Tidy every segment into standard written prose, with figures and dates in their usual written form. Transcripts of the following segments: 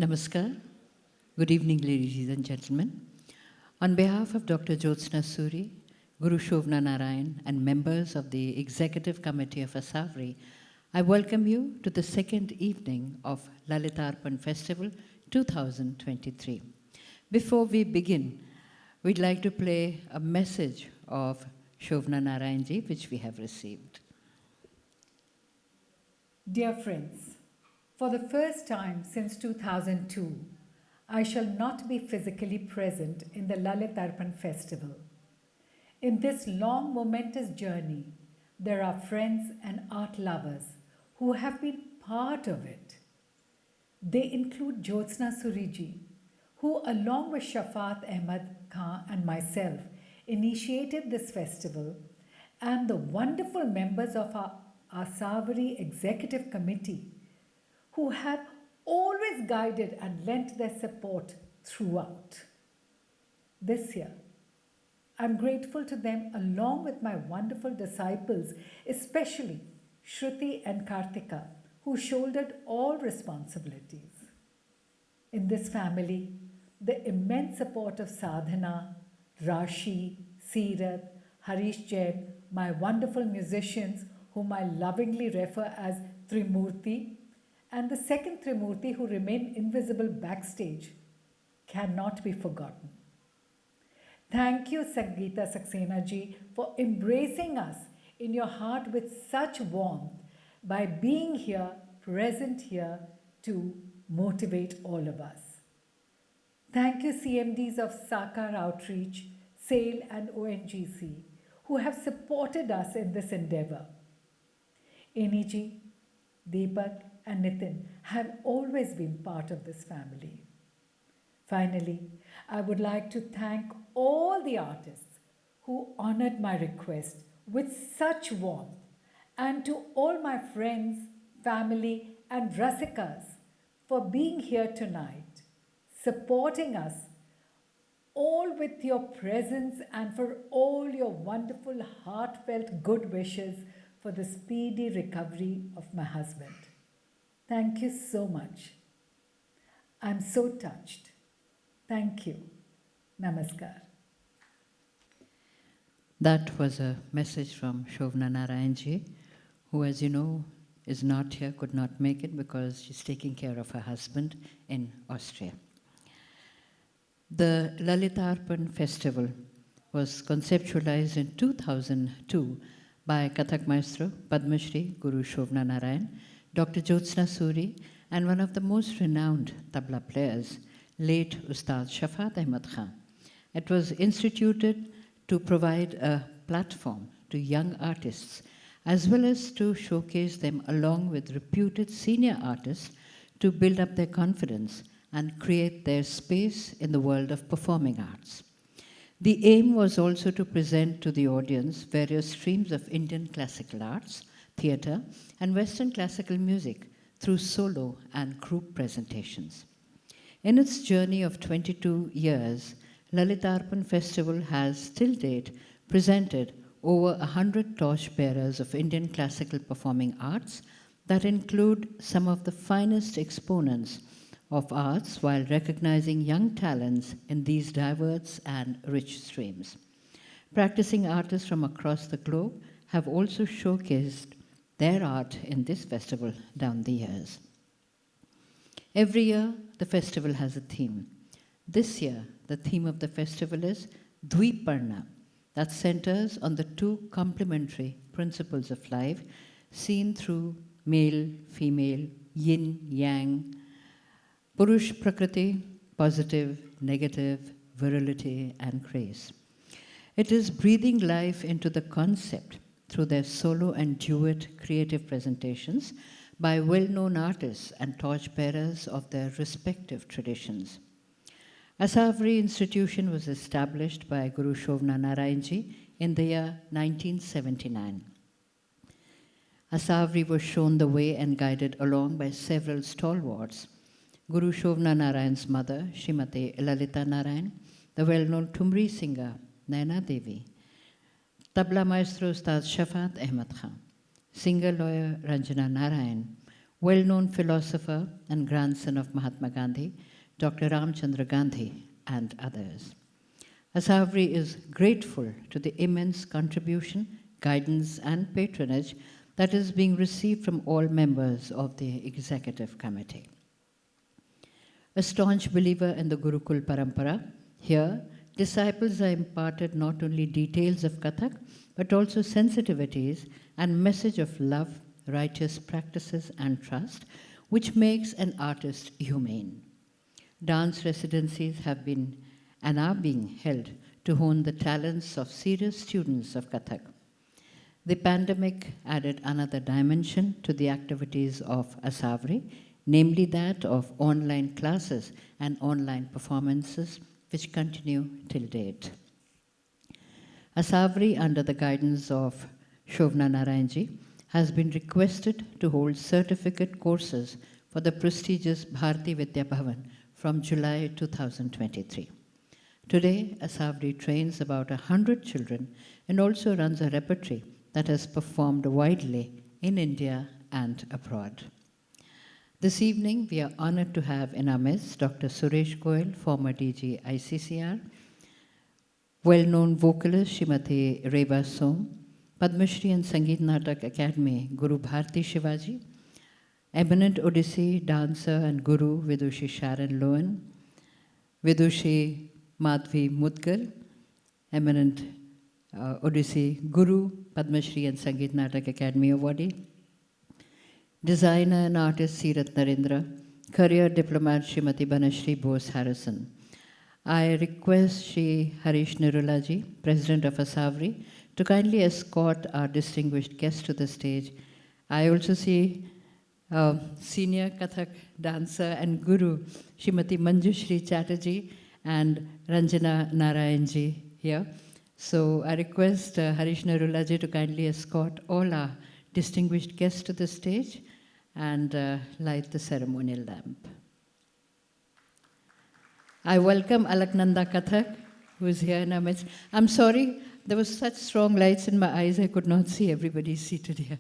Namaskar. Good evening, ladies and gentlemen. On behalf of Dr. Jyotsna Suri, Guru Shovna Narayan, and members of the Executive Committee of Asavri, I welcome you to the second evening of Lalitarpan Festival 2023. Before we begin, we'd like to play a message of Shovna Narayanji, which we have received. Dear friends, for the first time since 2002, I shall not be physically present in the Lalitarpan festival. In this long, momentous journey, there are friends and art lovers who have been part of it. They include Jyotsna Suriji, who along with Shafat Ahmed Khan and myself initiated this festival, and the wonderful members of our Asavri Executive Committee who have always guided and lent their support throughout. This year, I'm grateful to them along with my wonderful disciples, especially Shruti and Kartika, who shouldered all responsibilities. In this family, the immense support of Sadhana, Rashi, Seerat, Harish Jain, my wonderful musicians, whom I lovingly refer as Trimurti, and the second Trimurti who remain invisible backstage, cannot be forgotten. Thank you, Sangeeta Saxena ji, for embracing us in your heart with such warmth by being here, present here to motivate all of us. Thank you, CMDs of Sakar Outreach, SAIL and ONGC, who have supported us in this endeavor. Aniji, Deepak, and Nitin have always been part of this family. Finally, I would like to thank all the artists who honored my request with such warmth, and to all my friends, family, and Rasikas for being here tonight, supporting us, all with your presence and for all your wonderful, heartfelt good wishes for the speedy recovery of my husband. Thank you so much. I'm so touched. Thank you. Namaskar. That was a message from Shovna Narayanji, who, as you know, is not here, could not make it because she's taking care of her husband in Austria. The Lalitarpan festival was conceptualized in 2002 by Kathak Maestro Padma Shri Guru Shovna Narayan, Dr. Jyotsna Suri, and one of the most renowned tabla players, late Ustad Shafat Ahmed Khan. It was instituted to provide a platform to young artists, as well as to showcase them along with reputed senior artists to build up their confidence and create their space in the world of performing arts. The aim was also to present to the audience various streams of Indian classical arts, theatre, and Western classical music through solo and group presentations. In its journey of 22 years, Lalitarpan Festival has, till date, presented over 100 torchbearers of Indian classical performing arts that include some of the finest exponents of arts while recognizing young talents in these diverse and rich streams. Practicing artists from across the globe have also showcased their art in this festival down the years. Every year, the festival has a theme. This year, the theme of the festival is Dviparna, that centers on the two complementary principles of life seen through male, female, yin, yang, Purush Prakriti, positive, negative, virility, and grace. It is breathing life into the concept through their solo and duet creative presentations by well-known artists and torchbearers of their respective traditions. Asavri Institution was established by Guru Shovna Narayanji in the year 1979. Asavri was shown the way and guided along by several stalwarts. Guru Shovna Narayan's mother, Srimati Lalita Narayan, the well-known Thumri singer, Naina Devi, tabla maestro Ustad Shafat Ahmed Khan, singer-lawyer Ranjana Narayan, well-known philosopher and grandson of Mahatma Gandhi, Dr. Ramchandra Gandhi, and others. Asavri is grateful to the immense contribution, guidance, and patronage that is being received from all members of the executive committee. A staunch believer in the Gurukul Parampara, here disciples are imparted not only details of Kathak, but also sensitivities and message of love, righteous practices, and trust, which makes an artist humane. Dance residencies have been and are being held to hone the talents of serious students of Kathak. The pandemic added another dimension to the activities of Asavri, namely that of online classes and online performances, which continue till date. Asavri, under the guidance of Shobna Narayanji, has been requested to hold certificate courses for the prestigious Bharati Vidya Bhavan from July 2023. Today, Asavri trains about 100 children and also runs a repertory that has performed widely in India and abroad. This evening, we are honored to have in our midst Dr. Suresh Goyal, former DG ICCR, well-known vocalist Srimati Reba Som, Padma Shri and Sangeet Natak Academy Guru Bharti Shivaji, eminent Odissi dancer and guru Vidushi Sharon Lohan, Vidushi Madhvi Mudgal, eminent Odissi Guru, Padma Shri and Sangeet Natak Academy Awardee, designer and artist Seerat Narendra, career diplomat Srimati Banashri Bose Harrison. I request Shri Harish Nirulaji, President of Asavri, to kindly escort our distinguished guest to the stage. I also see senior Kathak dancer and guru Srimati Manjushri Chatterjee and Ranjana Narayanji here. So I request Harish Nirulaji to kindly escort all our distinguished guests to the stage and light the ceremonial lamp. I welcome Alaknanda Kathak, who is here in our midst. I'm sorry, there was such strong lights in my eyes, I could not see everybody seated here.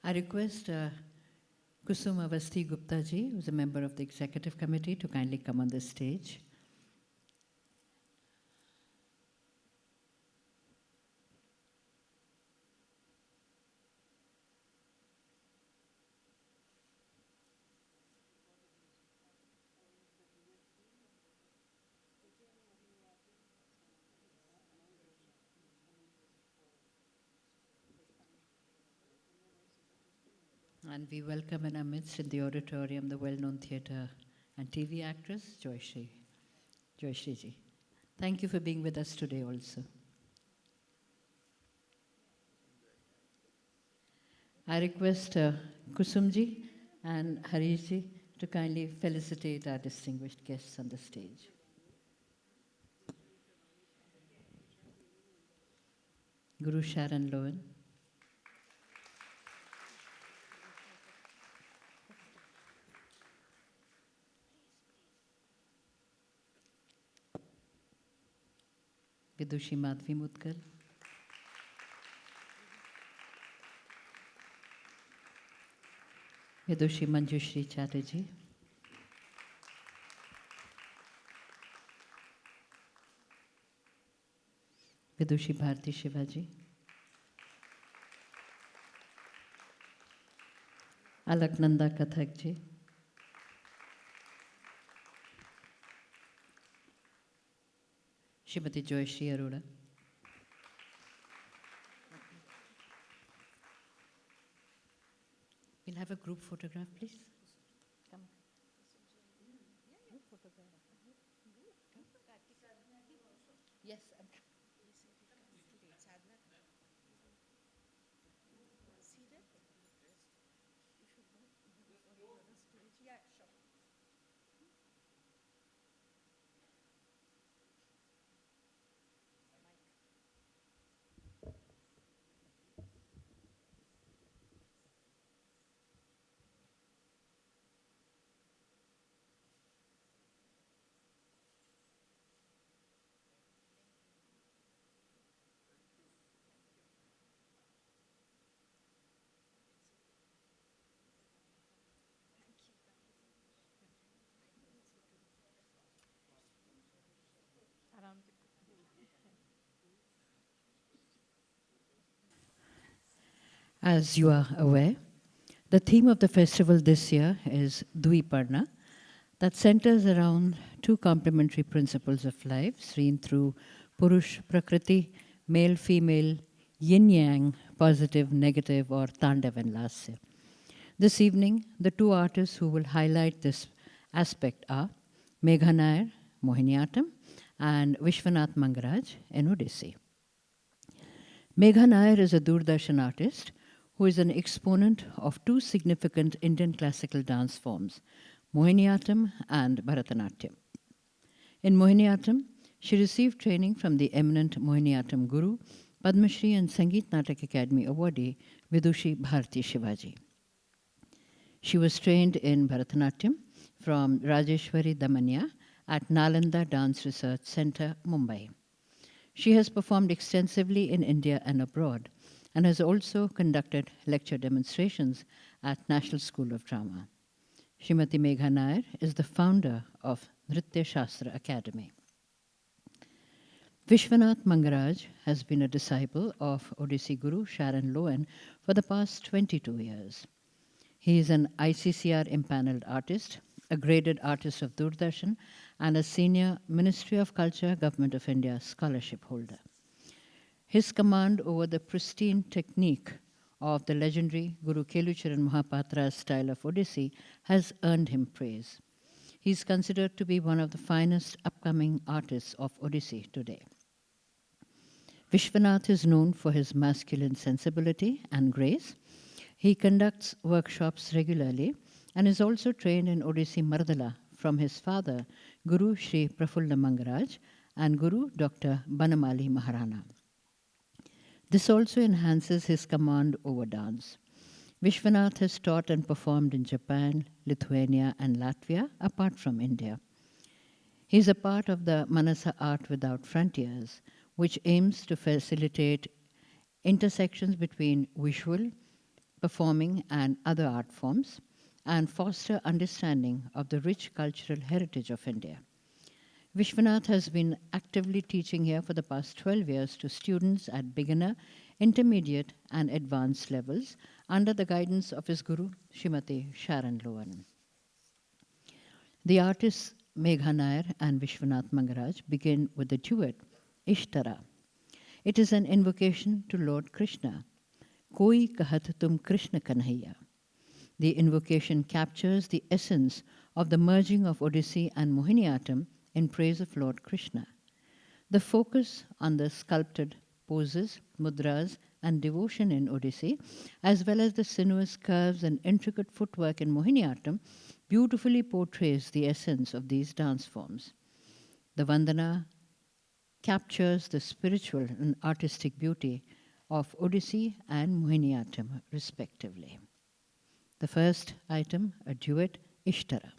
I request Kusuma Avasti Gupta ji, who is a member of the executive committee, to kindly come on the stage. And we welcome in our midst in the auditorium the well-known theatre and TV actress, Joyshri. Joyshri ji. Thank you for being with us today also. I request Kusumji and Harishji to kindly felicitate our distinguished guests on the stage. Guru Sharon Lowen. Vidushi Madhvi Mutkal. Vidushi Manjushri Chatterjee. Vidushi Bharti Shivaji. Alaknanda Kathak ji. Shrimati Joyshri Arora. We'll have a group photograph, please. Come. Group photograph. Yes. As you are aware, the theme of the festival this year is Dviparna, that centers around two complementary principles of life seen through Purush Prakriti, male-female, yin-yang, positive, negative, or Tandav and Lasya. This evening, the two artists who will highlight this aspect are Megha Nair, Mohiniyattam, and Vishwanath Mangaraj in Odissi. Megha Nair is a Doordarshan artist who is an exponent of two significant Indian classical dance forms, Mohiniyattam and Bharatanatyam. In Mohiniyattam, she received training from the eminent Mohiniyattam guru, Padma Shri and Sangeet Natak Academy awardee Vidushi Bharti Shivaji. She was trained in Bharatanatyam from Rajeshwari Damania at Nalanda Dance Research Center, Mumbai. She has performed extensively in India and abroad and has also conducted lecture demonstrations at National School of Drama. Srimati Megha Nair is the founder of Nritya Shastra Academy. Vishwanath Mangaraj has been a disciple of Odissi Guru Sharon Lowen for the past 22 years. He is an ICCR impaneled artist, a graded artist of Doordarshan, and a senior Ministry of Culture, Government of India scholarship holder. His command over the pristine technique of the legendary Guru Kelucharan Mahapatra's style of Odissi has earned him praise. He is considered to be one of the finest upcoming artists of Odissi today. Vishwanath is known for his masculine sensibility and grace. He conducts workshops regularly and is also trained in Odissi Mardala from his father, Guru Sri Prafulla Mangaraj, and Guru Dr. Banamali Maharana. This also enhances his command over dance. Vishwanath has taught and performed in Japan, Lithuania, and Latvia, apart from India. He is a part of the Manasa Art Without Frontiers, which aims to facilitate intersections between visual, performing, and other art forms, and foster understanding of the rich cultural heritage of India. Vishwanath has been actively teaching here for the past 12 years to students at beginner, intermediate, and advanced levels under the guidance of his guru, Srimati Sharon Lowen. The artists Megha Nair and Vishwanath Mangaraj begin with the duet, Ishtara. It is an invocation to Lord Krishna. Koi kahat tum Krishna Kanhaiya. The invocation captures the essence of the merging of Odissi and Mohiniyattam in praise of Lord Krishna. The focus on the sculpted poses, mudras, and devotion in Odissi, as well as the sinuous curves and intricate footwork in Mohiniyattam, beautifully portrays the essence of these dance forms. The Vandana captures the spiritual and artistic beauty of Odissi and Mohiniyattam, respectively. The first item, a duet, Ishtara.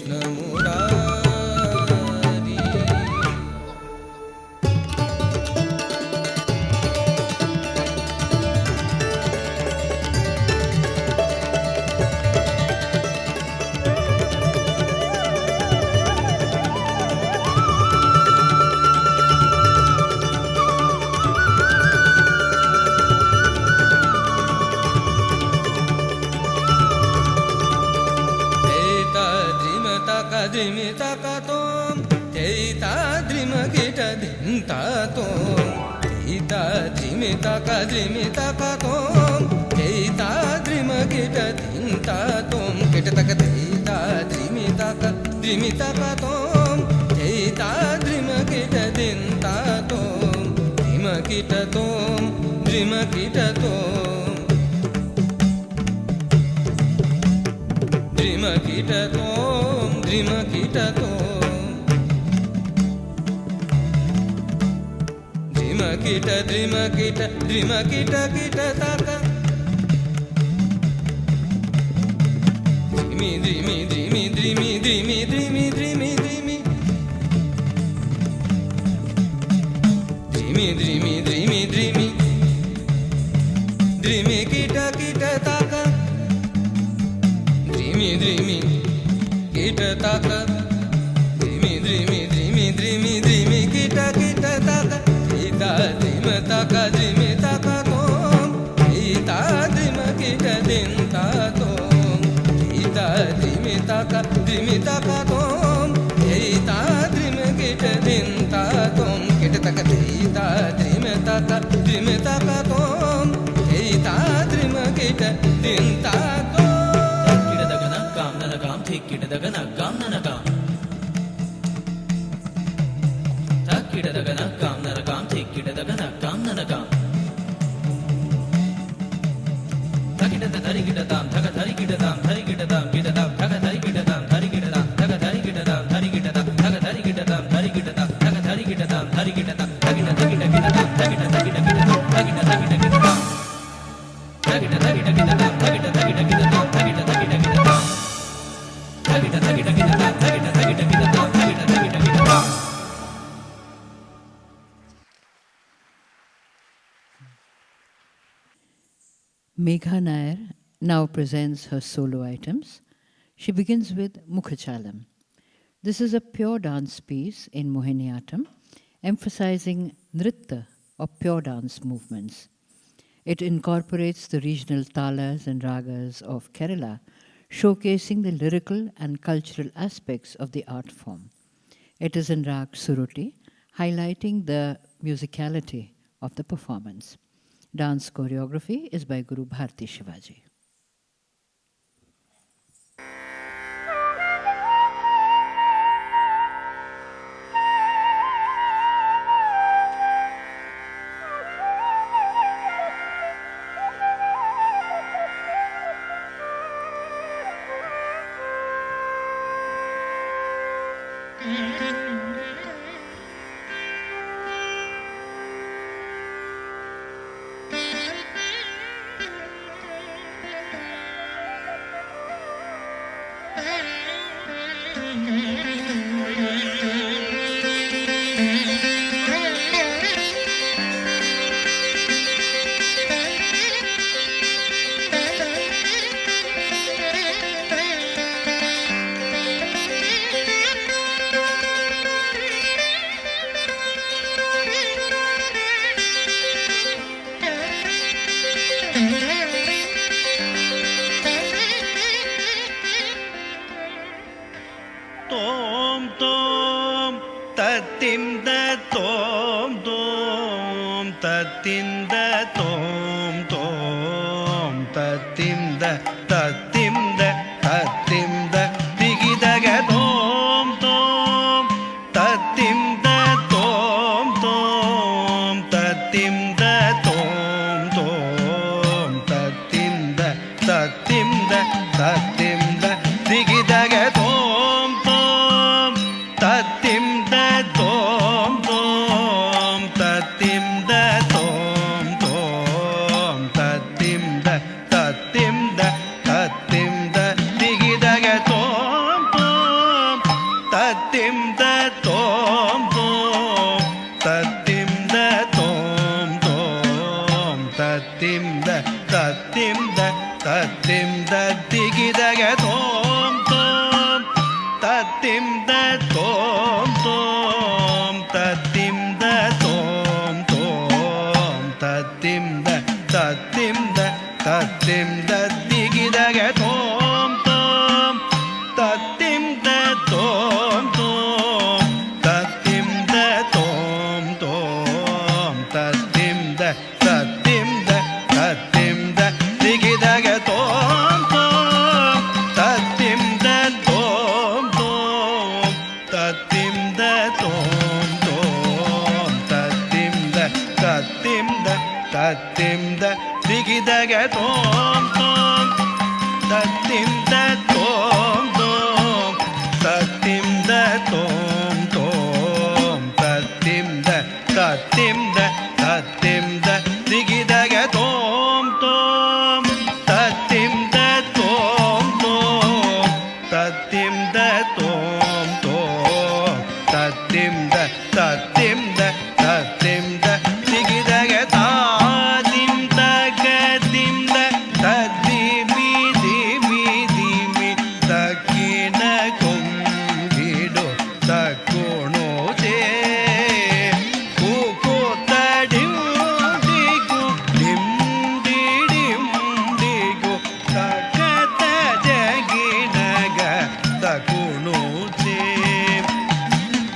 Krishna Murari. ದ್ರಿಮಿ ತಕ ತೋಂ ತೈತ ದ್ರಿಮ ಕಿಟ ಧಿಂತ ತೋಂ ತೈತ ದ್ರಿಮಿ ತಕ ತೋಂ ತೈತ ದ್ರಿಮ ಕಿಟ ಧಿಂತ ತೋಂ ಕಿಟ ತಕ ತೈತ ದ್ರಿಮಿ ತಕ ತೋಂ ತೈತ ದ್ರಿಮ ಕಿಟ ಧಿಂತ ತೋಂ ದ್ರಿಮ ಕಿಟ ತೋಂ ದ್ರಿಮ ಕಿಟ ತೋಂ ದ್ರಿಮ ಕಿಟ ತೋಂ ದ್ರಿಮ ಕಿಟ ತೋಂ ದ್ರಿಮ ಕಿಟ ದ್ರಿಮ ಕಿಟ ದ್ರಿಮ ಕಿಟ ಕಿಟ ತಕ ದ್ರಿಮಿ ದ್ರಿಮಿ ದ್ರಿಮಿ ದ್ರಿಮಿ ದ್ರಿಮಿ ದ್ರಿಮಿ ದ್ರಿಮಿ ದ್ರಿಮಿ ದ್ರಿಮಿ ದ್ರಿಮಿ ದ್ರಿಮಿ ದ್ರಿಮಿ ದ್ರಿಮಿ ಕಿಟ ಕಿಟ ತಕ ದ್ರಿಮಿ ದ್ರಿಮಿ ಕಿಟ ತಕ ದ್ರಿಮಿ ದ್ರಿಮಿ ದ್ರಿಮಿ ದ್ರಿಮಿ ದ್ರಿಮಿ ಕಿಟ ಕಿಟ ತಕ ಈತ ದ್ರಿಮ ತಕ ದ್ರಿಮಿ ತಕ ತೋಂ ಈತ ದ್ರಿಮ ಕಿಟ ದಿಂತ ತೋಂ ಈತ ದ್ರಿಮಿ ತಕ ತೋಂ ಈತ ದ್ರಿಮ ಕಿಟ ದಿಂತ ತೋಂ ಕಿಟ ತಕ ಈತ ದ್ರಿಮ ತಕ ತೋಂ ಈತ ದ್ರಿಮ ಕಿಟ ದಿಂತ ತೋಂ Megha Nair now presents her solo items. She begins with Mukhachalam. This is a pure dance piece in Mohiniyattam, emphasizing nritta or pure dance movements. It incorporates the regional talas and ragas of Kerala, showcasing the lyrical and cultural aspects of the art form. It is in Rag Suruti, highlighting the musicality of the performance. Dance choreography is by Guru Bharti Shivaji. Tatim da tom tom, tatim da tom. tom tom tatim da tom tom tatim da tom tom tatim da digi da ga tom tom tatim da tom tom tatim da tom tom tatim da digi da ga tadim da gadim da tadimi dimi dimi takina kongido takono je kuko tadim digu dim didim digu takata jaginaga takono je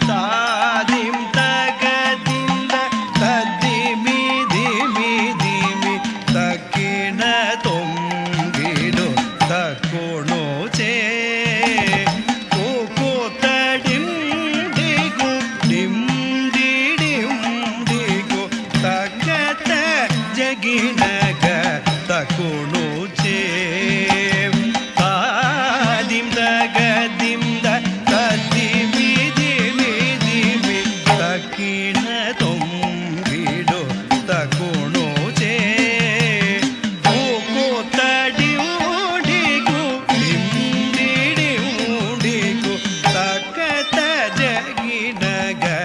tadim tagadim da tadimi dimi dimi takina tongido takono je kuko tadim digu dim didim digu takata jaginaga takono je tadim tagadim da tadimi dimi dimi takina tongido takono je kuko tadim digu dim didim digu takata jaginaga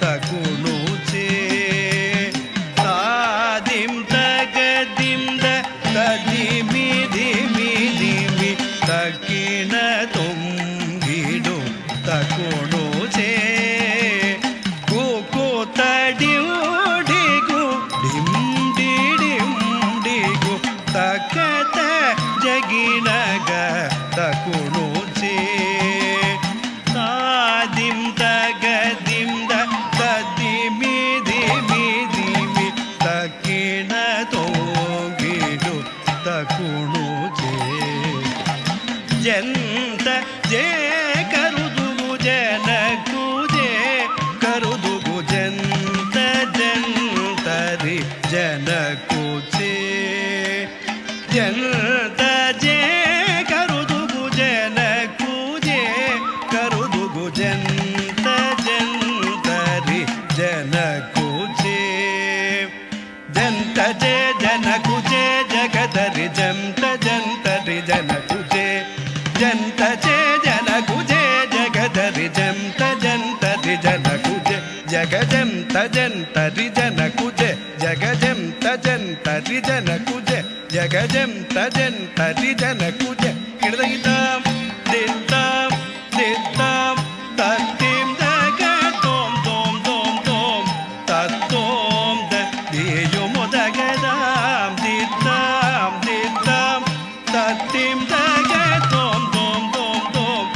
takono je tadim tagadim da tadimi dimi dimi takina tongido takono je kuko tadim digu dim didim digu takata jaginaga takono je tadim tagadim da tadimi dimi dimi takina tongido takono je ಜಂತ ಜೇ ಕರುದುಗು ಜನಕುಜೆ ಕರುದುಗು ಜಂತ ಜಂತರಿ ಜನಕುಜೆ ಜಂತ ಜೇ ಕರುದುಗು ಜನಕುಜೆ ಕರುದುಗು ಜಂತ ಜಂತರಿ ಜನಕುಜೆ ಜಂತ ಜೇ ಜನಕುಜೆ ಜಗದರಿ ಜಂತ ಜಂತರಿ ಜನಕುಜೆ ಜಂತ ಜೇ ಜನಕುಜೆ ಜಗದರಿ ಜಂತ ಜಂತರಿ ಜನಕುಜೆ ಜಗಜಂತ ಜಂತರಿ ಜನಕುಜೆ ಜಗಜಂತ ಜಂತರಿ ಜನಕುಜೆ ಜಗಜಂತ ಜಂತರಿ ಜನಕುಜೆ ಹಿಡಿದಾಂ ದಿದ್ದಾಂ ದಿದ್ದಾಂ ತತ್ತಿಂ ದಗ ತೋಂ ತೋಂ ತೋಂ ತೋಂ ತತ್ತೋಂ ದ ದೇಯು ಮೊದಗದಾಂ ದಿದ್ದಾಂ ದಿದ್ದಾಂ ತತ್ತಿಂ ದಗ ತೋಂ ತೋಂ ತೋಂ ತೋಂ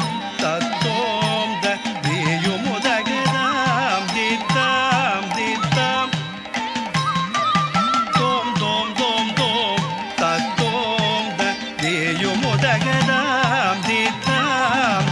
ತತ್ತೋಂ ದ ದೇಯು ಮೊದಗದಾಂ ದಿದ್ದಾಂ ದಿದ್ದಾಂ ತೋಂ ತೋಂ ತೋಂ ತೋಂ ತತ್ತೋಂ ದ ದೇಯು ಮೊದಗದಾಂ ದಿದ್ದಾಂ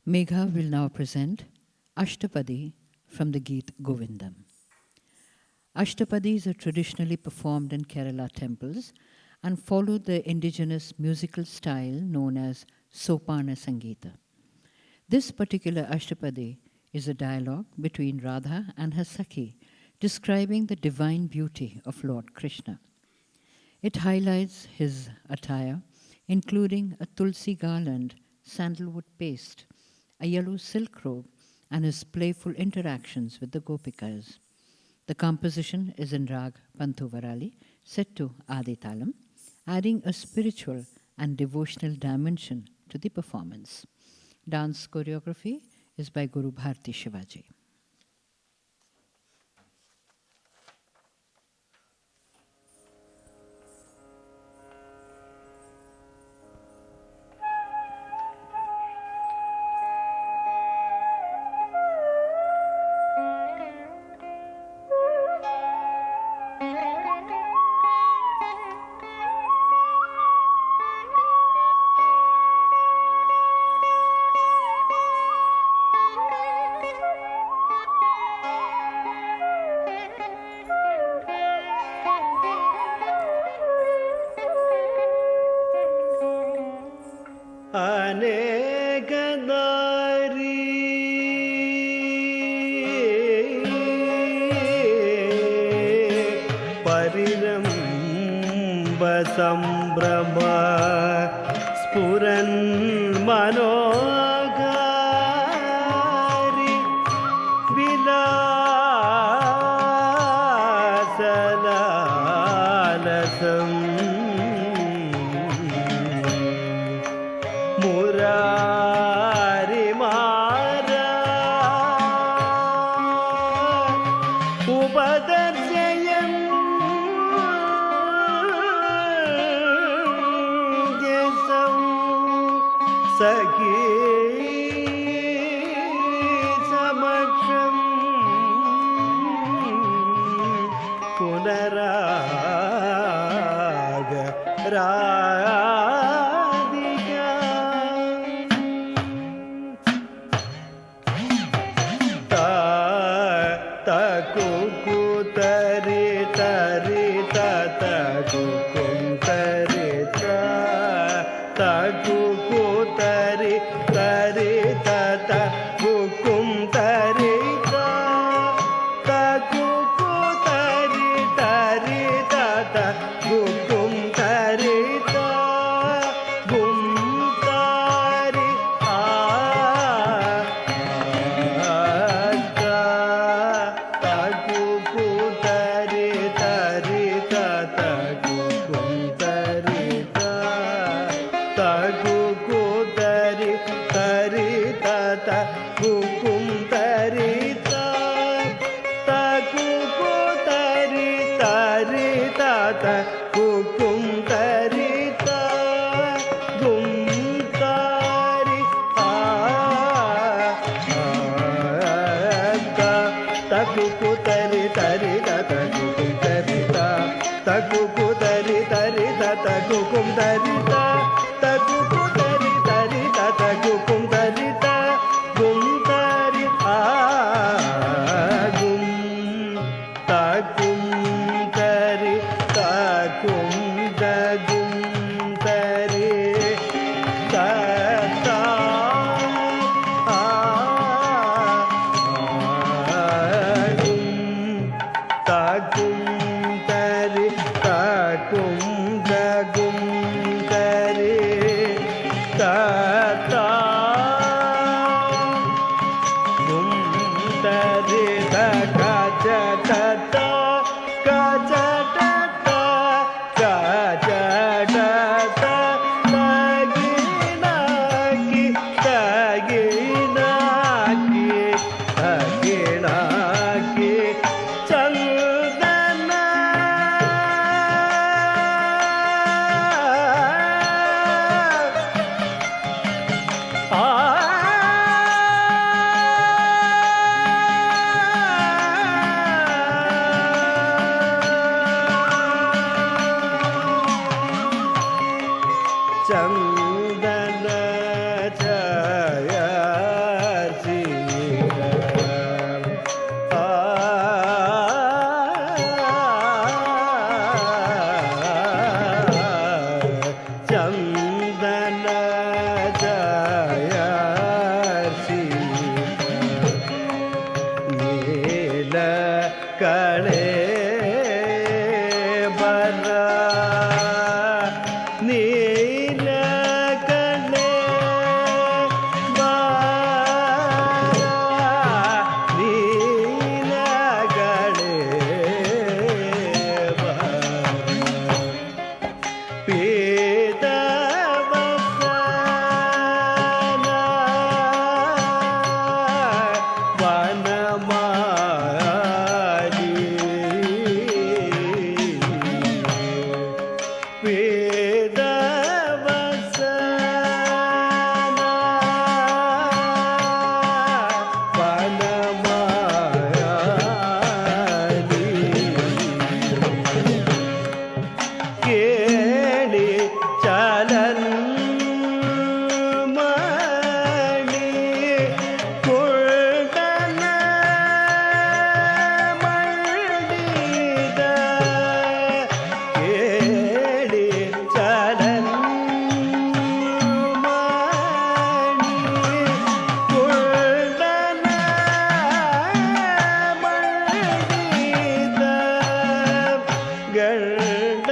Megha will now present Ashtapadi from the Geet Govindam. Ashtapadis are traditionally performed in Kerala temples and follow the indigenous musical style known as Sopana Sangeeta. This particular Ashtapadi is a dialogue between Radha and her Sakhi, describing the divine beauty of Lord Krishna. It highlights his attire, including a tulsi garland, sandalwood paste, a yellow silk robe, and his playful interactions with the Gopikas. The composition is in Rag Panthuvarali, set to Adi Talam, adding a spiritual and devotional dimension to the performance. Dance choreography is by Guru Bharti Shivaji. संभ्रमा स्फुरन् मनोगारि विलासलालसं मुरारिमारा उपदर्शयन् सखी समक्षं पुनराग राधिका ता कुकुतरिता tari ta ta gu kum tari ta ta gu gu tari tari ta ta gu kum tari ta ta gu gu tari tari ta ta gu kum tari ta gum tari ta ta gu gu tari tari ta ta gu kum tari ta ta gu gu tari tari ta ta gu kum tari ta ta gu gu tari tari ta ta gu kum tari ta gum tari ta ta gu gu tari tari ta ta gu kum tari ta ta gu gu tari tari ta ta gu kum tari ta ta gu gu tari tari ta ta gu kum tari ta gum tari gum ta gum tari ta gum da gum tari ta ta gum ta gum tari ta gum da gum tari ta ta gum tari ta ka ja ta ta ka ja ta ta ka ja ta ta ta gi na ki ta gi na ki ta gi na ki chandana ಚಂದನ ಚಂದನ ನೀಲ ಕಳೆ ಬರ ನೀಲ ಕಳೆ ಬರ ನೀಲ ಕಳೆ ಬರ ಪೇದ ಕೇಳಿ ಚಲನ್ ಮಣಿ ಕುಳ್ದನ ಮಡಿದ ಕೇಳಿ ಚಲನ್ ಮಣಿ ಕುಳ್ದನ ಮಡಿದ ಗಂಡ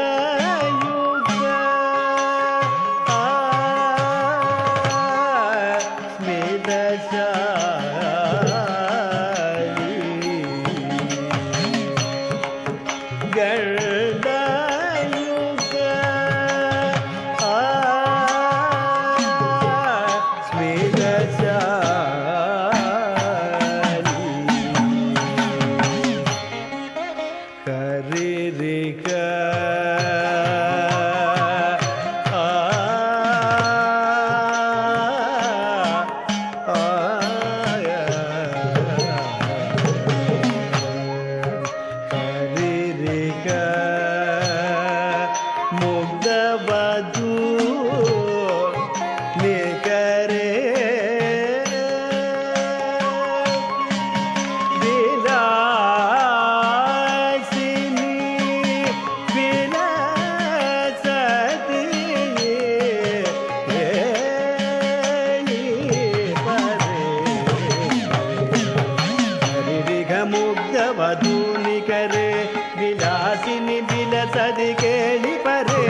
ವಿಲಸದಿ ಕೇಳಿ ಪರೆ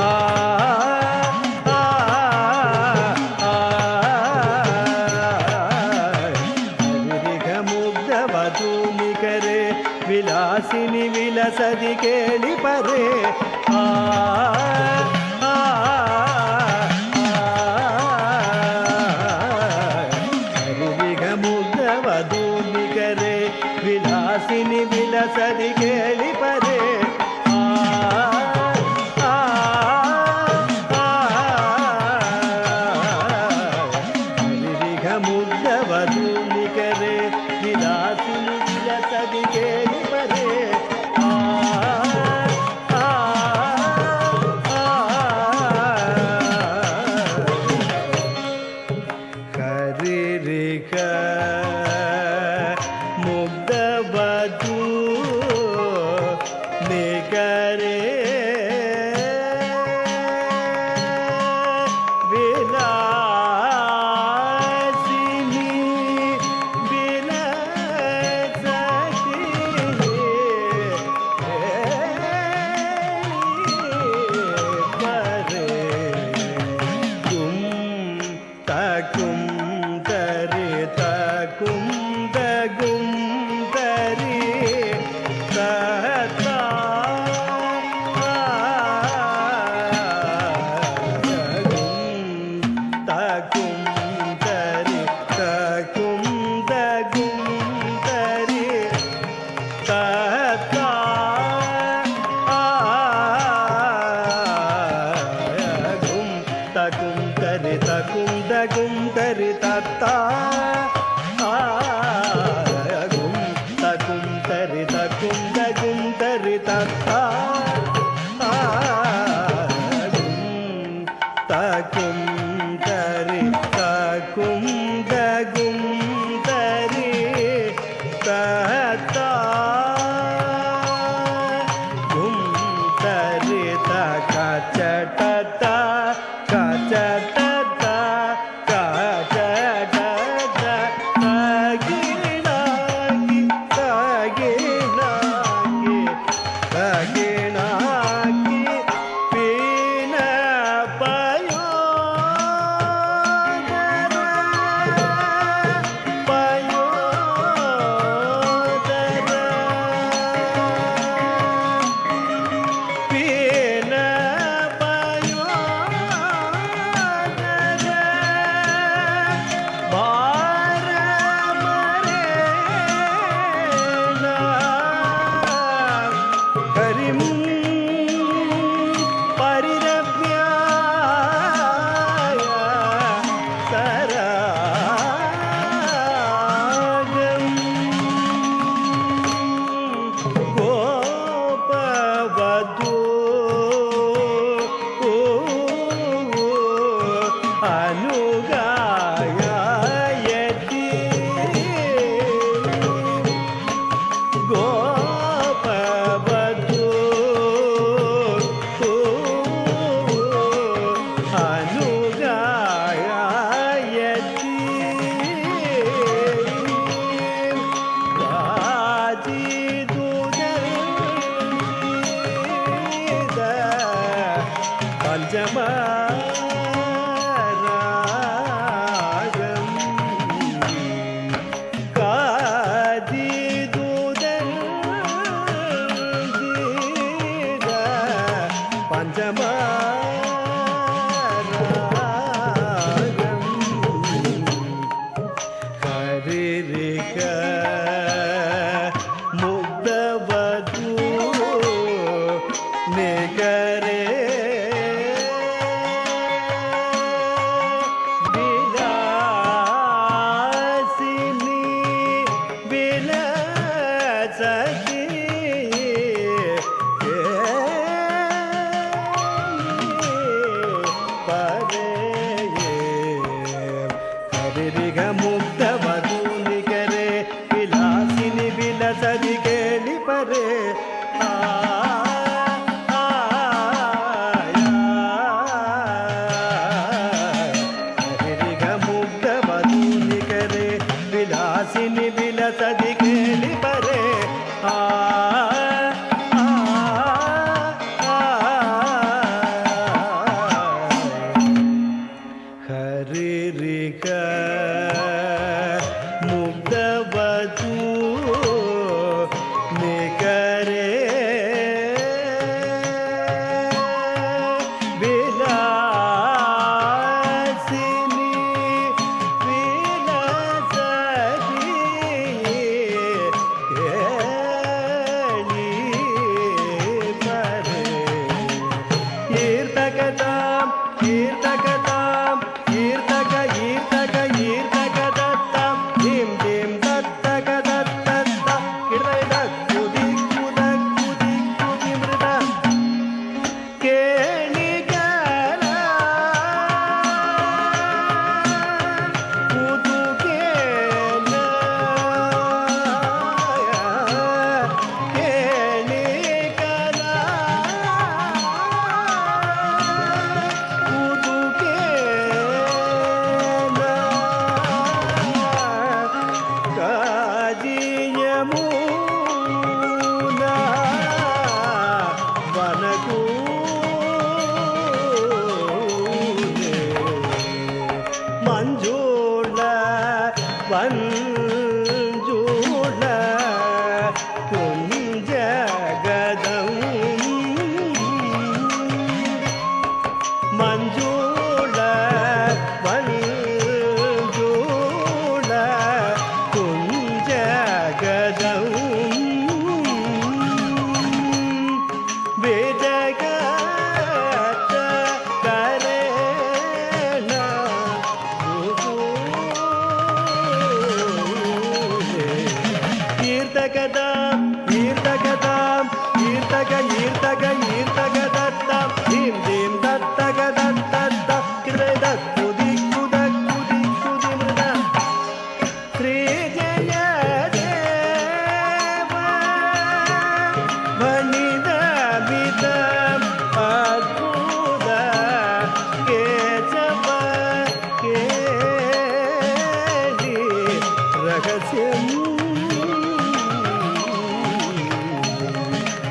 ಆ ಮುಗ್ಧವಧೂನಿಕರೆ ವಿಲಾಸಿನಿ ವಿಲಸದಿ ಕೇಳಿ ಪರೆ ಆ ಮುಗ್ಧವಧೂನಿಕರೆ ವಿಲಾಸಿನಿ ವಿಲಸದಿ ಕೇಳಿ ಪರೆ ಮುಗ್ಧವಧೂನಿಕರೆ ವಿಲಾಸಿನಿ ವಿಲಸದಿ ಕೇಳಿ ಪರೆ ಹರಿರಿಕ ಮುಗ್ಧವಧೂ ನಿಕರೆ ವಿಲಾಸಿನಿ ವಿಲಸದಿ ಪರೆ ಕುಂ ತಕುಂ ತರಿ ತಕುಂ ತಗುಂ ತರಿ ತತಾ ತಕುಂ ತರಿ ತಕುಂ ತಗುಂ ತರಿ ತತಾ ತಕುಂ ತರಿ ತಕುಂ ತಗುಂ ತರಿ ತತಾ ಗುಂ ತಕುಂ ತರಿ ತಕುಂ ತಗುಂ ತರಿ ತತಾ ತಕುಂ ತರಿ ತಕುಂ ತಗುಂ ತರಿ ತತಾ ಗುಂ ತರಿ ತಕ ಚಟತ ಕಚಟ ஈர்த்தகதாம் ஈர்த்தக ஈர்த்தக ஈர்த்தகதத்தாம் தீம் தீம் தத்தகதத்தத்தா கிடத குதி குத குதி குதி மிருத கேணிகர குதுகேன மஞ்சூள வஞ்சூள குஞ்சகதம் மஞ்சூள வஞ்சூள குஞ்சகதம் வேதகத கரேண ஈர்த்தகதாம் ஈர்த்தகதாம் ஈர்த்தக ஈர்த்தக ஈர்த்தகதத்தாம் தீம் தீம் தத்தகதத்தத்தா கிருத குதி குத குதி குதி மிருத ஸ்ரீ ஜய தேவ வனிதமிதம் அத்புத கேசவ கேலி ரகசியம்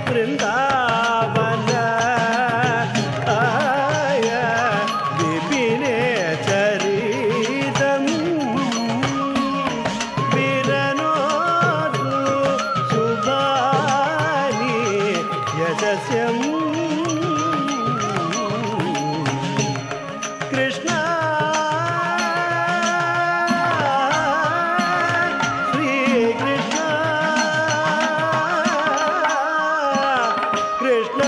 वृंदावन आय विपिने चरितम् विरनोतु शुभानि यशस्यम् Krishna Shri Krishna Krishna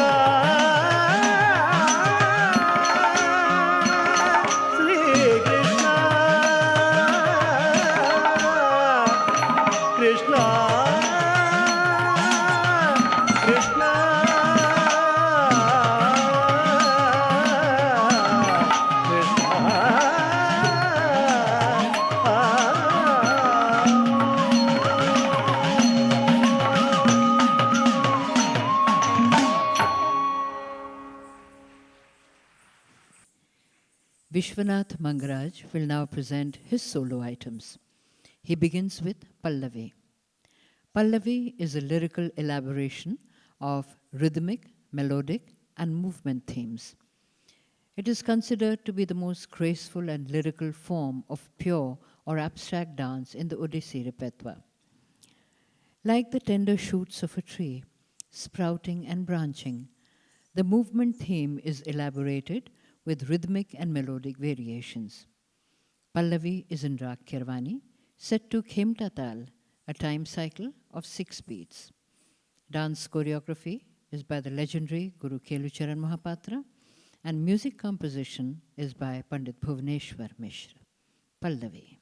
Shri Krishna Krishna Krishna Vishwanath Mangaraj will now present his solo items. He begins with Pallavi. Pallavi is a lyrical elaboration of rhythmic, melodic, and movement themes. It is considered to be the most graceful and lyrical form of pure or abstract dance in the Odissi repertoire. Like the tender shoots of a tree, sprouting and branching, the movement theme is elaborated with rhythmic and melodic variations. Pallavi is in Rag Kirwani, set to Khemta Tal, a time cycle of 6 beats. Dance choreography is by the legendary Guru Kelucharan Mahapatra, and music composition is by Pandit Bhuvaneshwar Mishra. Pallavi.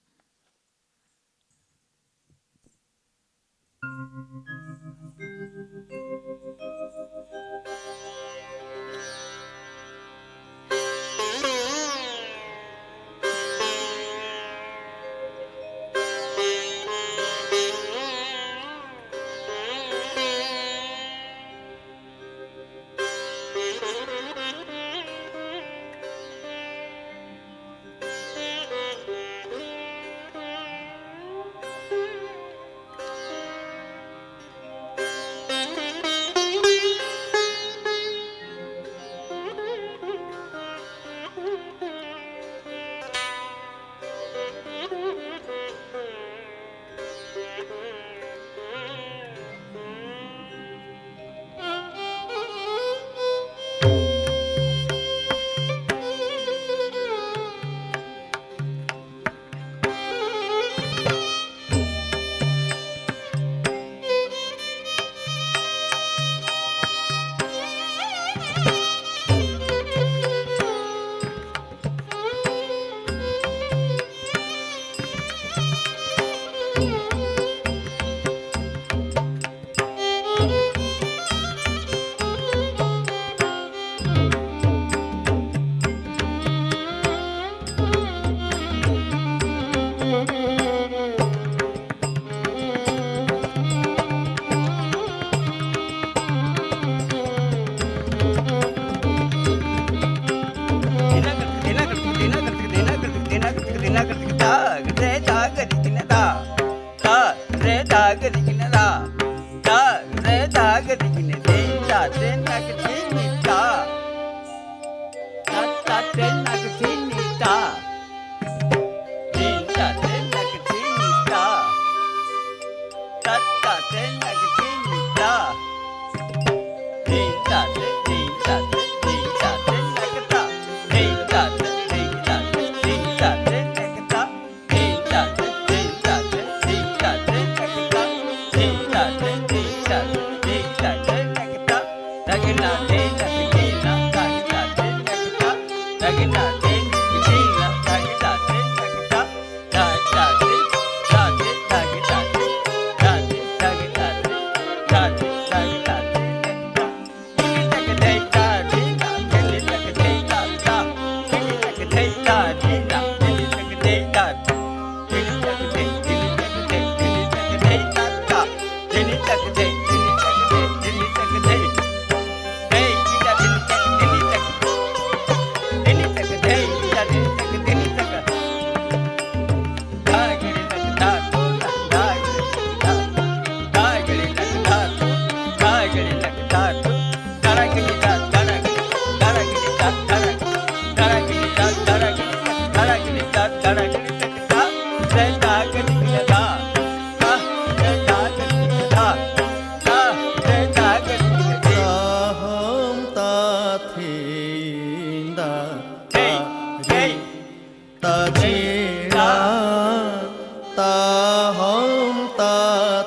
Taham ta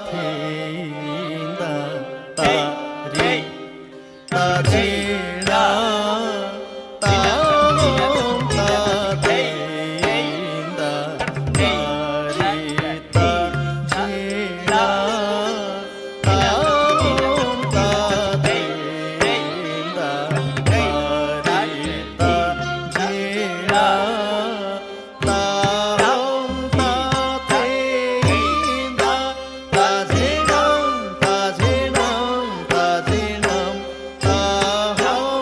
thinda ta ri ta jira taham ta thinda ta ri ta jira taham ta thinda ta ri ta jira taham ta thinda ta ri ta jira taham ta thinda ta jinam ta jinam ta jinam taham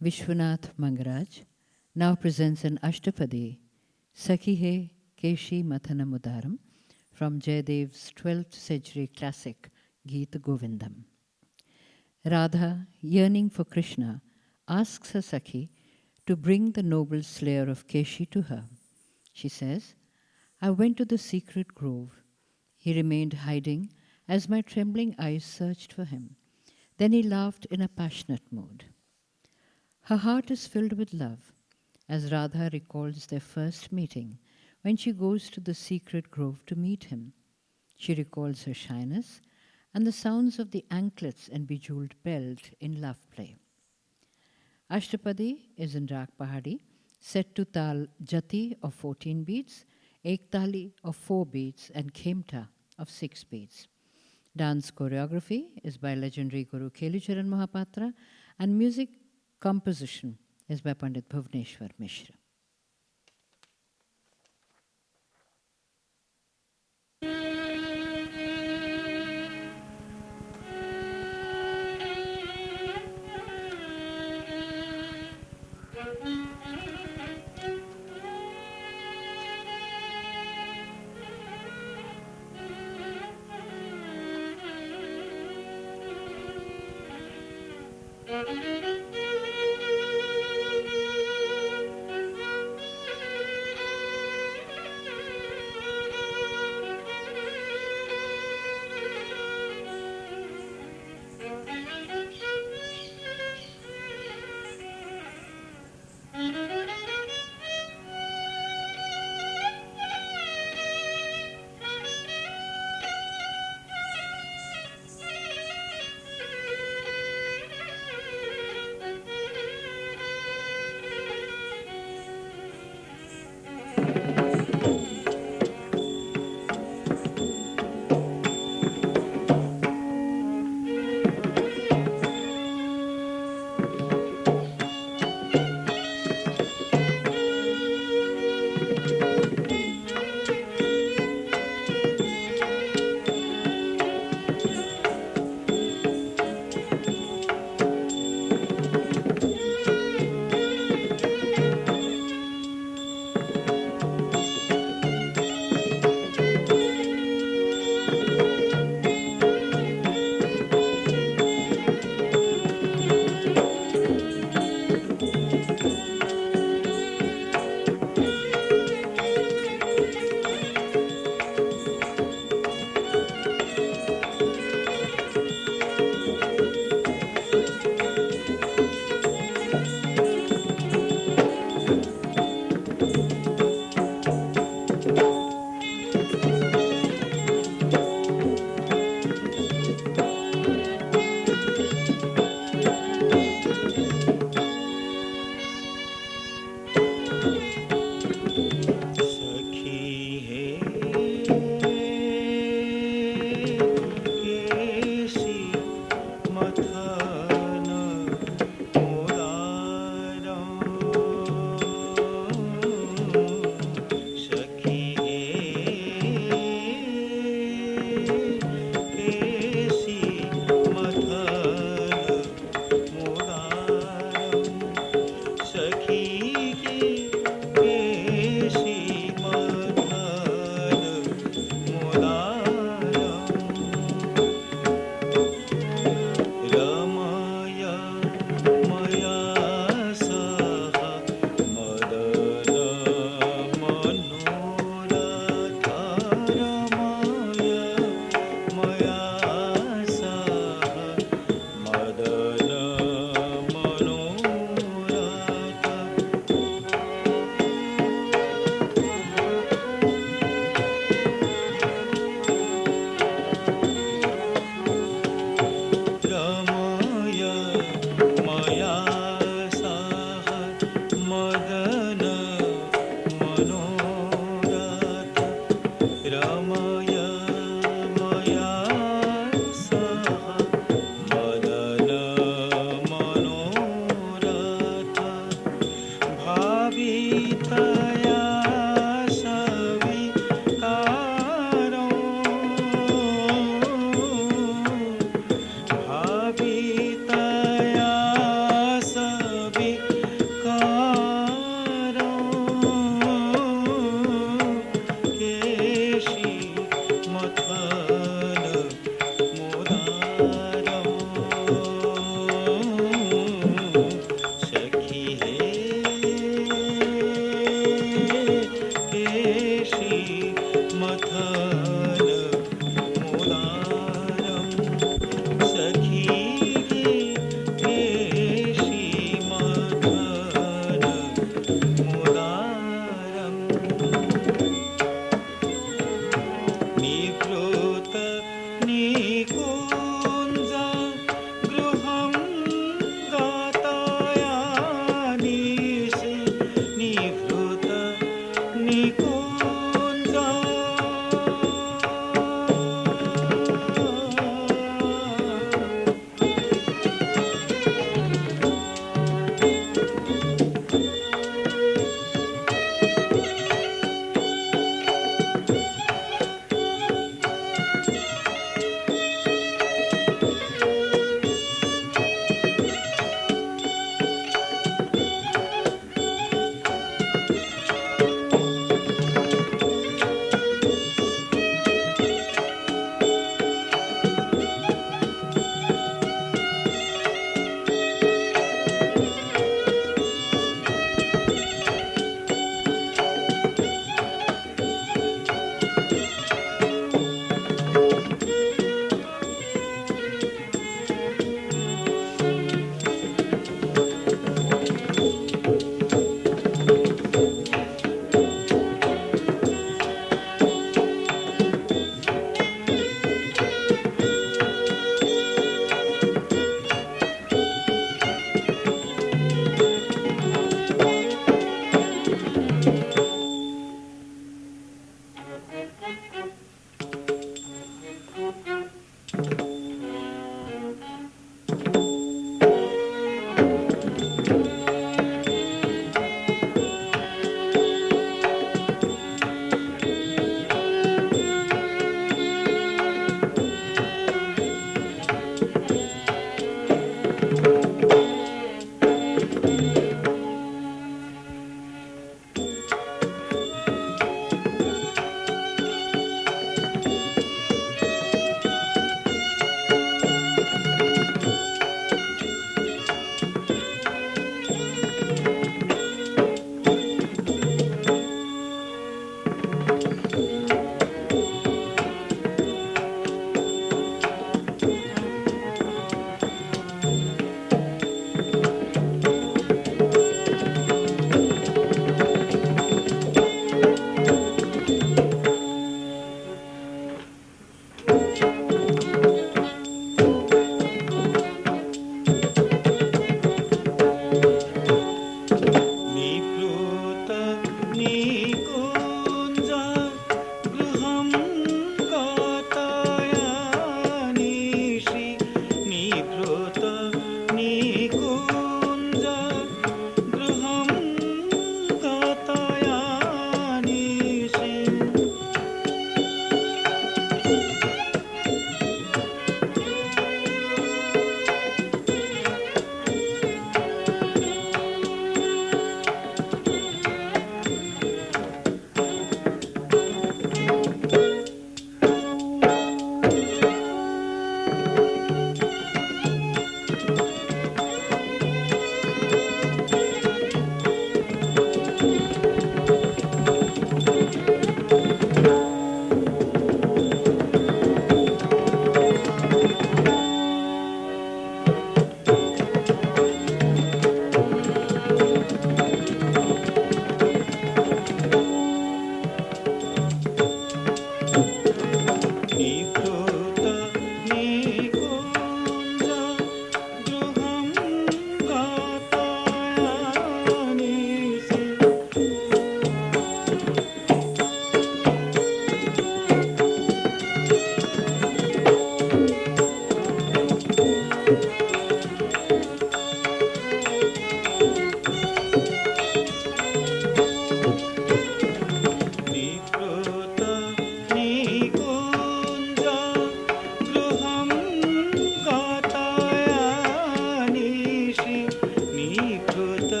Vishwanath Mangaraj now presents an Ashtapadi, Sakhi Hai Keshi Mathana Mudaram, from Jayadev's 12th century classic Geet Govindam. Radha, yearning for Krishna, asks her Sakhi to bring the noble slayer of Keshi to her. She says, I went to the secret grove. He remained hiding as my trembling eyes searched for him. Then he laughed in a passionate mood. Her heart is filled with love as Radha recalls their first meeting when she goes to the secret grove to meet him. She recalls her shyness and the sounds of the anklets and bejeweled belt in love play. Ashtapadi is in Rag Pahadi, set to Tal Jati of 14 beats, Ektali of 4 beats, and Khemta of 6 beats. Dance choreography is by legendary Guru Kelucharan Mahapatra, and music composition is by Pandit Bhuvneshwar Mishra.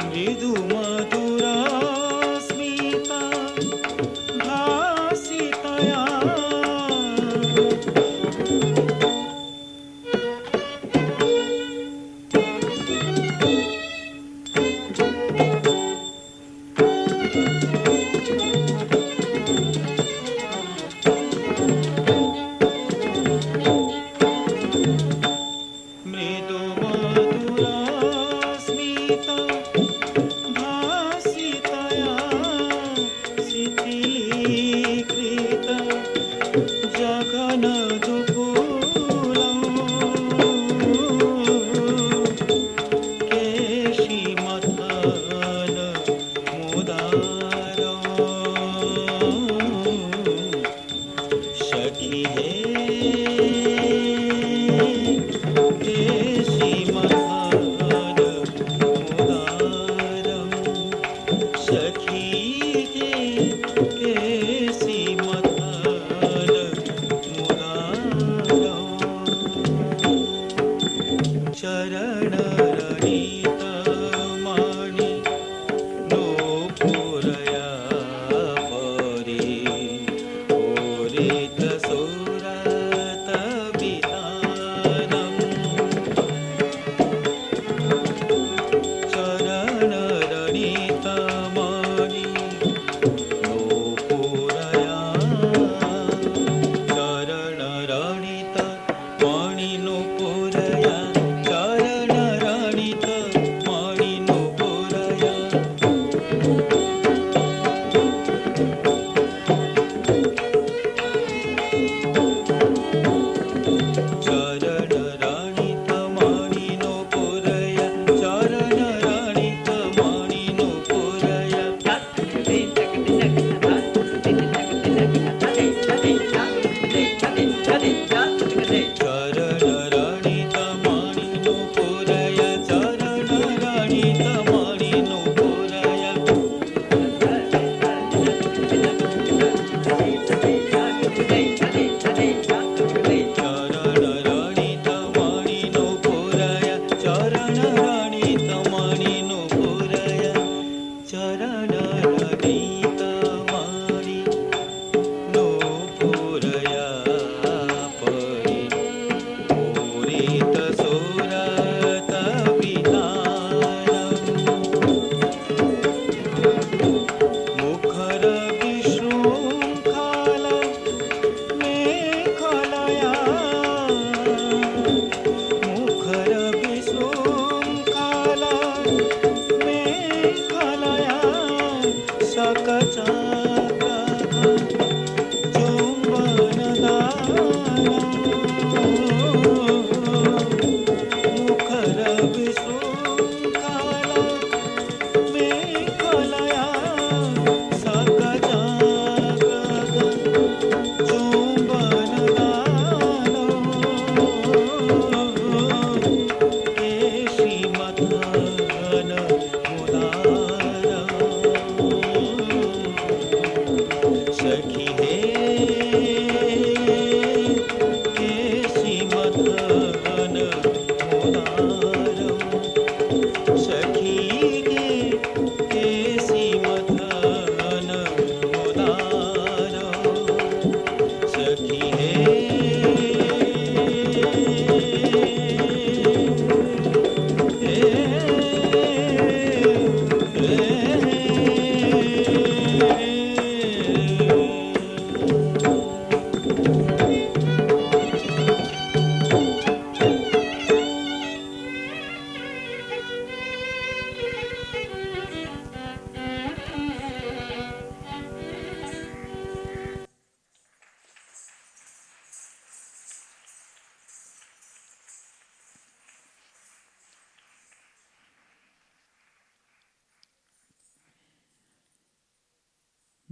ಮೃದು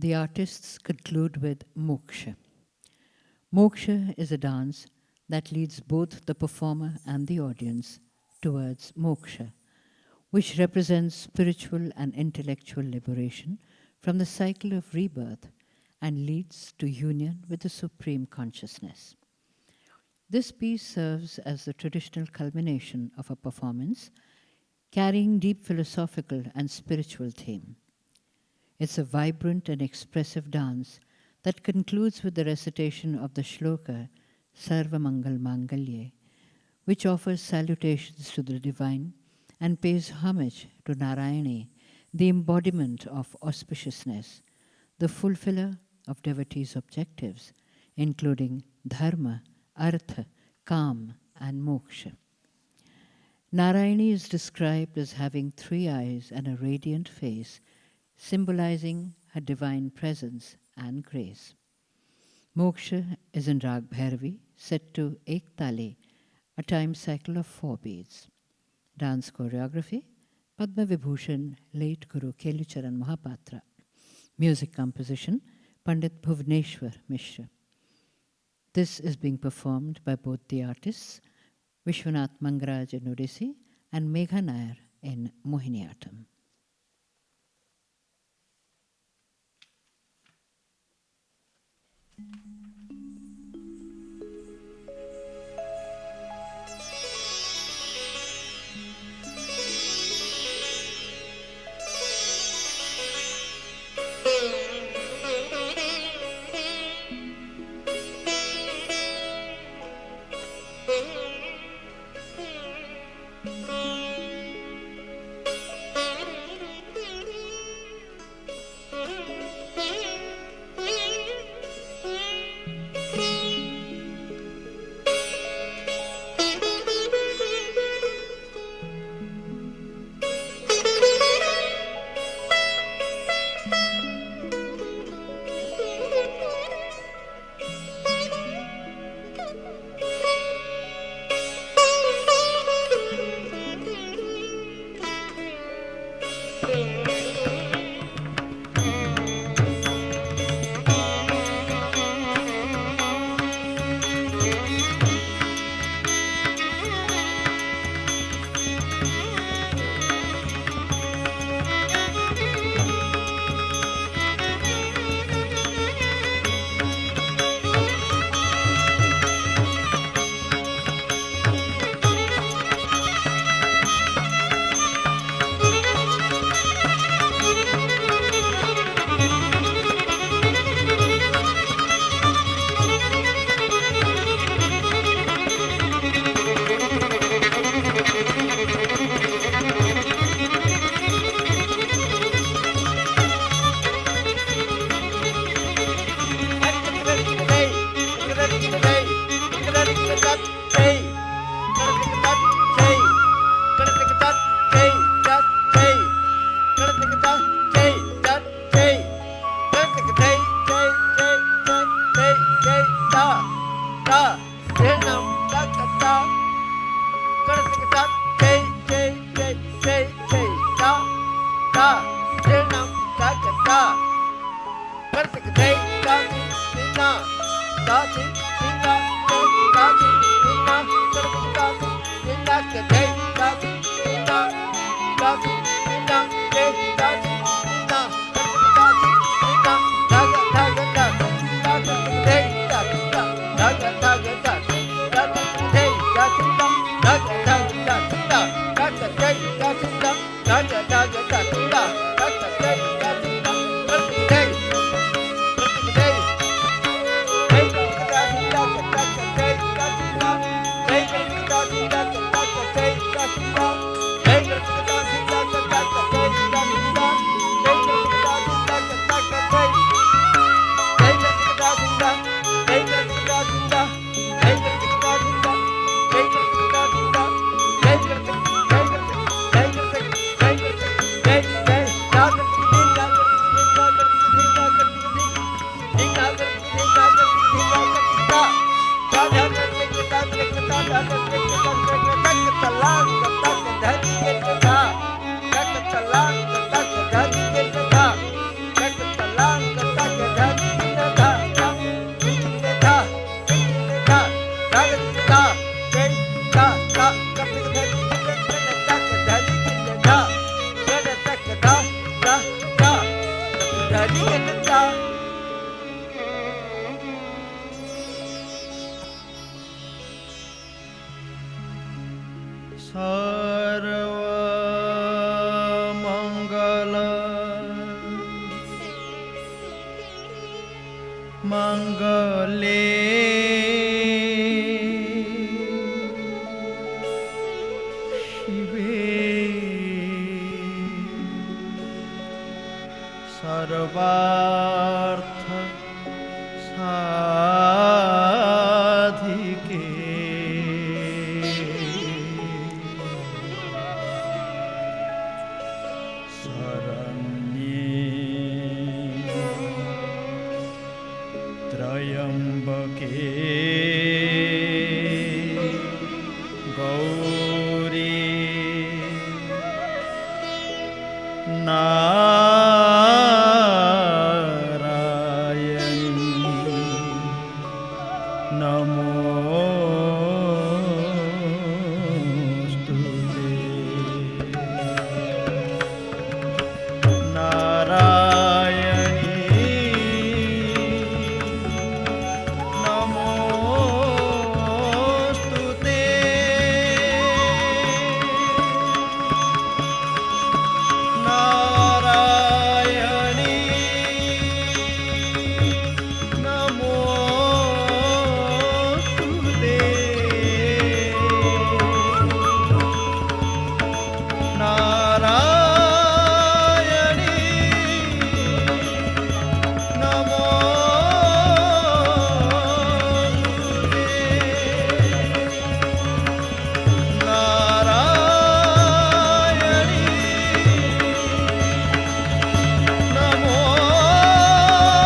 the artists conclude with Moksha. Moksha is a dance that leads both the performer and the audience towards moksha, which represents spiritual and intellectual liberation from the cycle of rebirth and leads to union with the Supreme Consciousness. This piece serves as the traditional culmination of a performance carrying deep philosophical and spiritual theme. It's a vibrant and expressive dance that concludes with the recitation of the shloka Sarva Mangal Mangalye, which offers salutations to the divine and pays homage to Narayani, the embodiment of auspiciousness, the fulfiller of devotees' objectives, including dharma, artha, kam, and moksha. Narayani is described as having 3 eyes and a radiant face, symbolizing her divine presence and grace. Moksha is in Rag Bhairavi, set to Ek Tali, a time cycle of 4 beats. Dance choreography, Padma Vibhushan, late Guru Kelucharan Mahapatra. Music composition, Pandit Bhuvneshwar Mishra. This is being performed by both the artists, Vishwanath Mangaraj in Odissi and Megha Nair in Mohiniyattam. सर्वार्थ साधिके शरण्ये त्र्यम्बके गौरी नारायणी नमोस्तुते नारायणी नमोस्तुते नारायणी नमोस्तुते नारायणी नमोस्तुते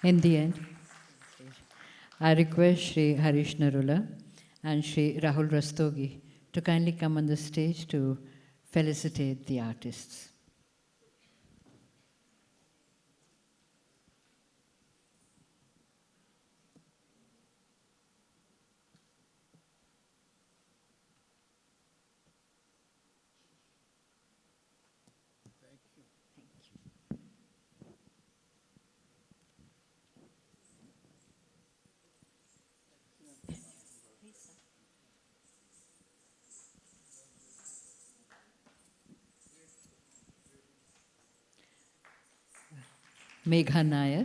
In the end, I request Sri Harish Narula and Sri Rahul Rastogi to kindly come on the stage to felicitate the artists. Megha Nair.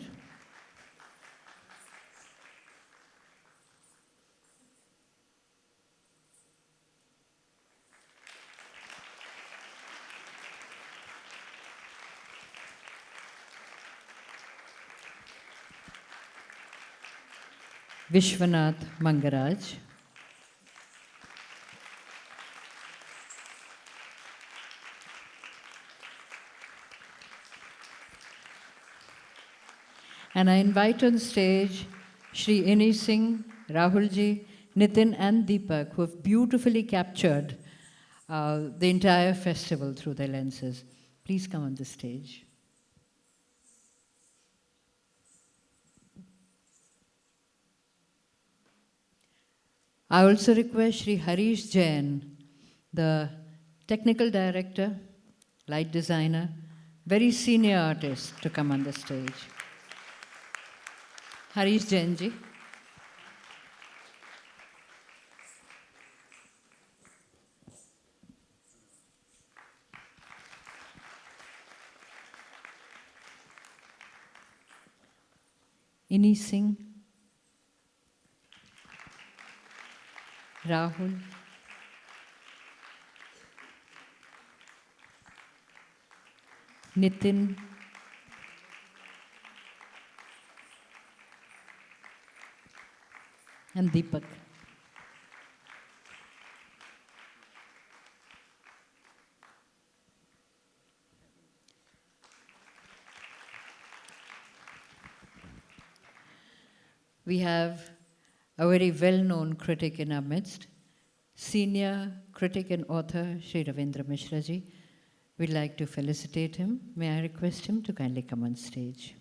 Vishwanath Mangaraj. And I invite on stage Shri Ini Singh, Rahulji, Nitin and Deepak, who have beautifully captured the entire festival through their lenses. Please come on the stage. I also request Shri Harish Jain, the technical director, light designer, very senior artist, to come on the stage. Harish Jain ji. Ini Singh. Rahul, Nitin, and Deepak. We have a very well-known critic in our midst, senior critic and author Sri Ravindra Mishra ji. We'd like to felicitate him. May I request him to kindly come on stage.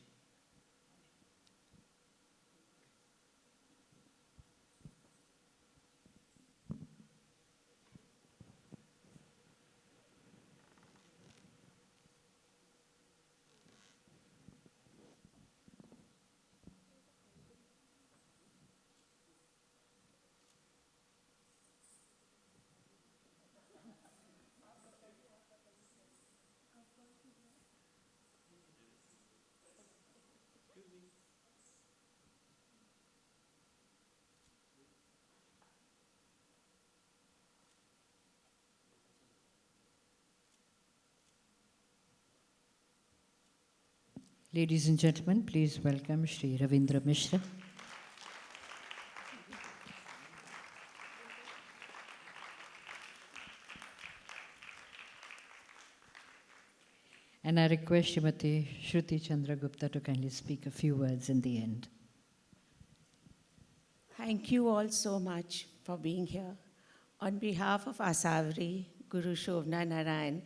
Ladies and gentlemen, please welcome Shri Ravindra Mishra. And I request Srimati Shruti Chandra Gupta to kindly speak a few words in the end. Thank you all so much for being here. On behalf of Asavri, Guru Shobna Narayan,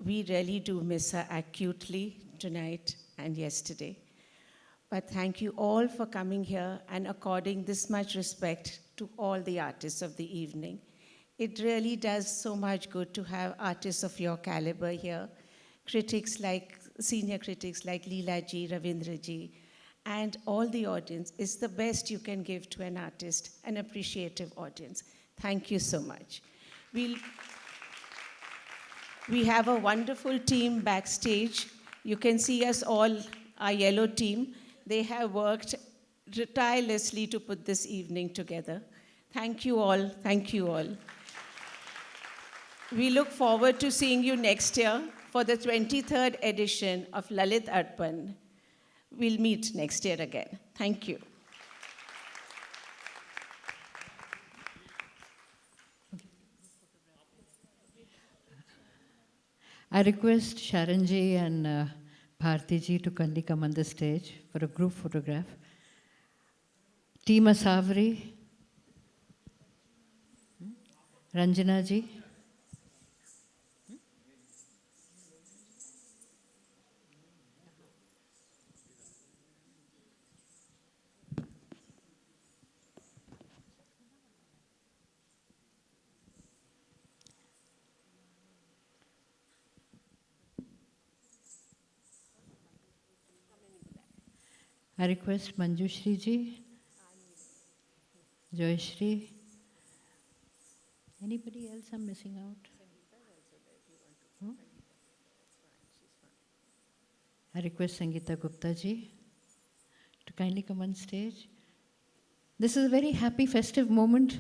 we really do miss her acutely tonight and yesterday. But thank you all for coming here and according this much respect to all the artists of the evening. It really does so much good to have artists of your caliber here, senior critics like Leela ji, Ravindra ji, and all the audience is the best you can give to an artist, an appreciative audience. Thank you so much. We have a wonderful team backstage. You can see us all, our yellow team. They have worked tirelessly to put this evening together. Thank you all. Thank you all. We look forward to seeing you next year for the 23rd edition of Lalit Arpan. We'll meet next year again. Thank you. I request Sharon ji and Bharti ji to kindly come on the stage for a group photograph. Team Asavri, Ranjana ji. I request Manjushri ji, Joyshri. Anybody else I'm missing out? Hmm? I request Sangeeta Gupta ji to kindly come on stage. This is a very happy, festive moment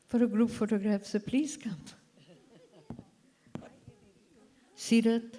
for a group photograph, so please come. Sirat.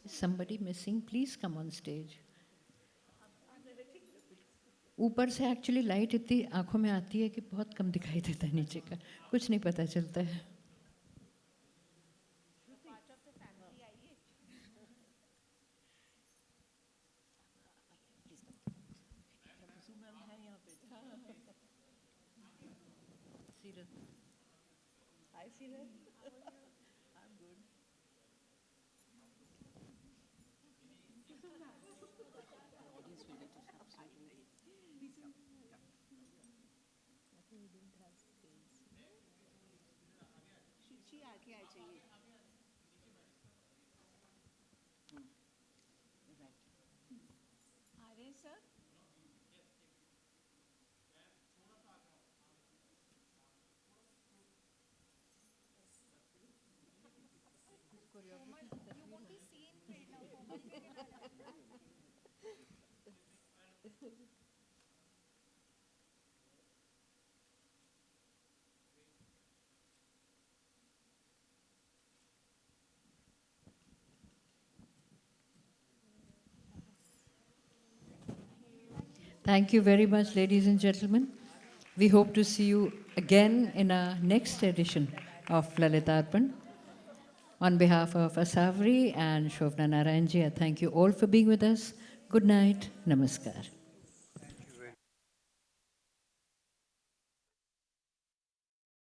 Is somebody missing? Please come on stage. ऊपर से actually light इतनी आंखों में आती है कि बहुत कम दिखाई देता है नीचे का, कुछ नहीं पता चलता है. Thank you very much, ladies and gentlemen. We hope to see you again in our next edition of Lalitarpan. On behalf of Asavri and Shobna Narayanji, I thank you all for being with us. Good night. Namaskar.